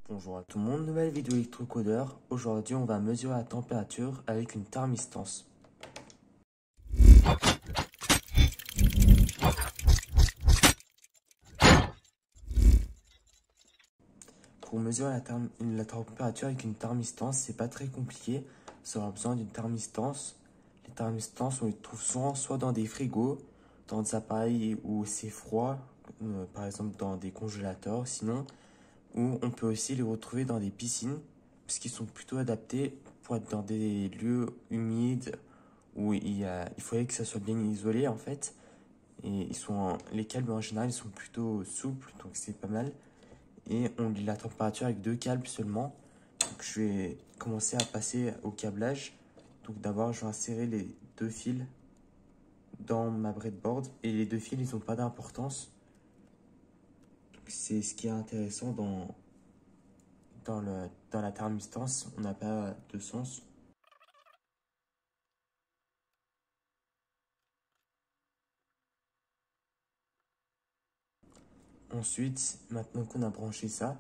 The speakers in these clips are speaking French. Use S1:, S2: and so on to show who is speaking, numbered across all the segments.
S1: Bonjour à tout le monde, nouvelle vidéo électrocodeur. Aujourd'hui, on va mesurer la température avec une thermistance. Pour mesurer la température avec une thermistance, c'est pas très compliqué. Ça aura besoin d'une thermistance. Les thermistances, on les trouve souvent soit dans des frigos, dans des appareils où c'est froid, par exemple dans des congélateurs, sinon, ou on peut aussi les retrouver dans des piscines, puisqu'ils sont plutôt adaptés pour être dans des lieux humides où il faudrait que ça soit bien isolé en fait. Et les câbles en général ils sont plutôt souples, donc c'est pas mal. Et on lit la température avec 2 câbles seulement. Donc je vais commencer à passer au câblage. Donc d'abord je vais insérer les 2 fils dans ma breadboard. Et les 2 fils ils n'ont pas d'importance. C'est ce qui est intéressant dans la thermistance, on n'a pas de sens. Ensuite, maintenant qu'on a branché ça,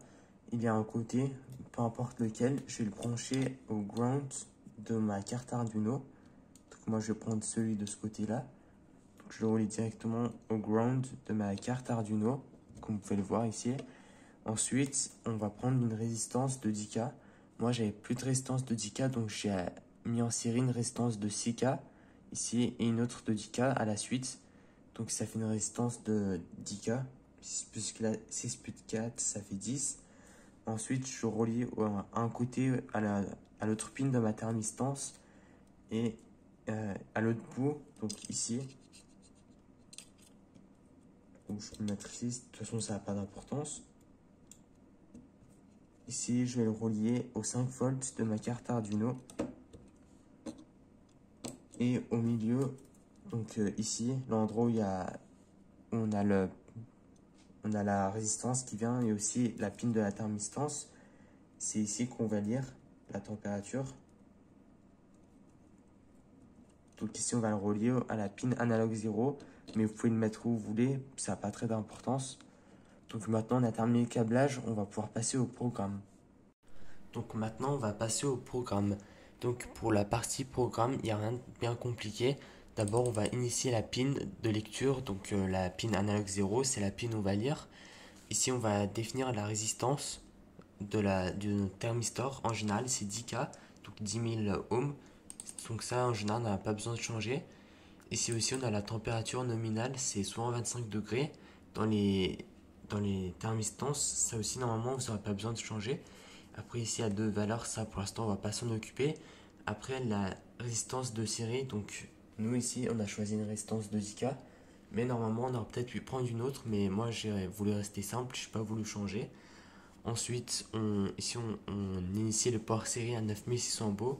S1: il y a un côté, peu importe lequel, je vais le brancher au ground de ma carte Arduino. Donc moi je vais prendre celui de ce côté-là. Donc je le relie directement au ground de ma carte Arduino, comme vous pouvez le voir ici. Ensuite, on va prendre une résistance de 10K. Moi j'avais plus de résistance de 10K, donc j'ai mis en série une résistance de 6K ici et une autre de 10K à la suite. Donc ça fait une résistance de 10K. 6 plus 4, ça fait 10. Ensuite, je relie un côté à l'autre pin de ma thermistance et à l'autre bout, donc ici. Donc je peux le mettre ici, de toute façon ça n'a pas d'importance. Ici, je vais le relier aux 5 volts de ma carte Arduino. Et au milieu, donc ici, l'endroit où on a la résistance qui vient et aussi la pin de la thermistance. C'est ici qu'on va lire la température. Donc ici, on va le relier à la pin analogue 0, mais vous pouvez le mettre où vous voulez, ça n'a pas très d'importance. Donc maintenant, on a terminé le câblage, on va pouvoir passer au programme. Donc maintenant, on va passer au programme. Donc pour la partie programme, il n'y a rien de bien compliqué. D'abord, on va initier la pin de lecture, donc la pin analogue 0, c'est la pin où on va lire. Ici, on va définir la résistance du thermistor. En général, c'est 10K, donc 10 000 ohms. Donc ça, en général, on n'a pas besoin de changer. Ici aussi, on a la température nominale, c'est souvent 25 degrés. Dans les thermistances, ça aussi, normalement, vous n'aurez pas besoin de changer. Après, ici, il y a 2 valeurs, ça, pour l'instant, on ne va pas s'en occuper. Après, la résistance de série, donc nous, ici, on a choisi une résistance de 10K. Mais normalement, on aurait peut-être pu prendre une autre, mais moi, j'ai voulu rester simple, je n'ai pas voulu changer. Ensuite, ici, on initie le port série à 9600 baux.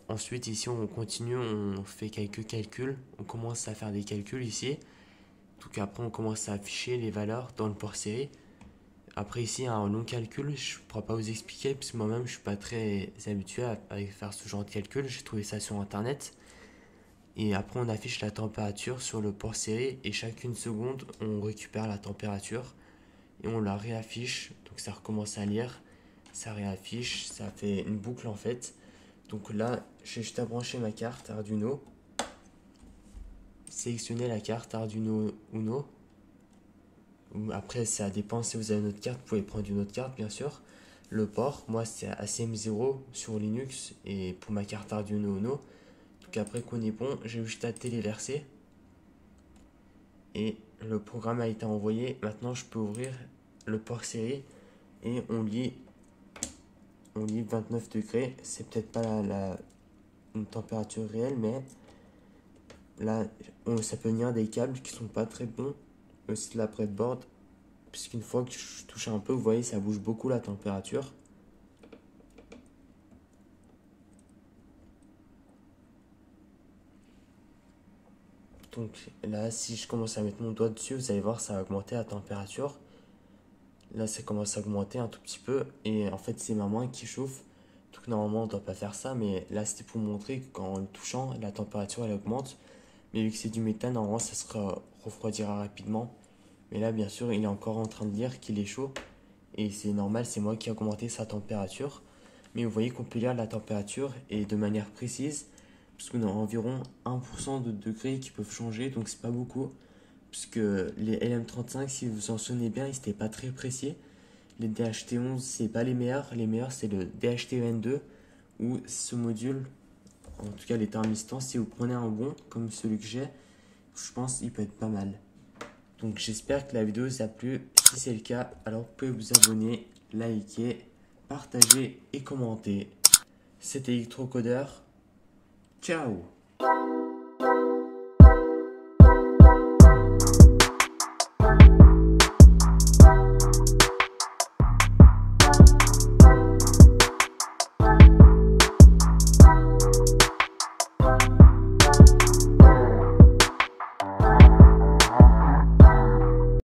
S1: Ensuite, ici, on continue, on fait quelques calculs. On commence à faire des calculs ici. Donc après, on commence à afficher les valeurs dans le port série. Après, ici, il y a un long calcul. Je ne pourrais pas vous expliquer, parce que moi-même, je ne suis pas très habitué à faire ce genre de calcul. J'ai trouvé ça sur Internet. Et après, on affiche la température sur le port série. Et chaque une seconde, on récupère la température. Et on la réaffiche. Donc ça recommence à lire. Ça réaffiche. Ça fait une boucle en fait. Donc là, j'ai juste à brancher ma carte Arduino. Sélectionner la carte Arduino Uno. Après, ça dépend si vous avez une autre carte. Vous pouvez prendre une autre carte, bien sûr. Le port, moi, c'est ACM0 sur Linux. Et pour ma carte Arduino Uno. Donc après qu'on est bon, j'ai juste à téléverser. Et le programme a été envoyé. Maintenant, je peux ouvrir le port série. Et on lit 29 degrés. C'est peut-être pas une température réelle, mais là, ça peut venir des câbles qui sont pas très bons. Aussi de la breadboard. Puisqu'une fois que je touche un peu, vous voyez, ça bouge beaucoup la température. Donc là, si je commence à mettre mon doigt dessus, vous allez voir, ça va augmenter la température. Là, ça commence à augmenter un tout petit peu. Et en fait, c'est ma main qui chauffe. Donc normalement, on ne doit pas faire ça. Mais là, c'était pour montrer qu'en le touchant, la température, elle augmente. Mais vu que c'est du méthane, normalement, ça se refroidira rapidement. Mais là, bien sûr, il est encore en train de lire qu'il est chaud. et c'est normal, c'est moi qui ai augmenté sa température. Mais vous voyez qu'on peut lire la température et de manière précise, puisqu'on a environ 1% de degrés qui peuvent changer, donc c'est pas beaucoup. Puisque les LM35, si vous vous en souvenez bien, ils n'étaient pas très précis. Les DHT11, c'est pas les meilleurs. Les meilleurs, c'est le DHT22, où ce module, en tout cas les thermistans, si vous prenez un bon, comme celui que j'ai, je pense qu'il peut être pas mal. Donc j'espère que la vidéo vous a plu. Si c'est le cas, alors vous pouvez vous abonner, liker, partager et commenter. C'était Electrocodeur. Ciao!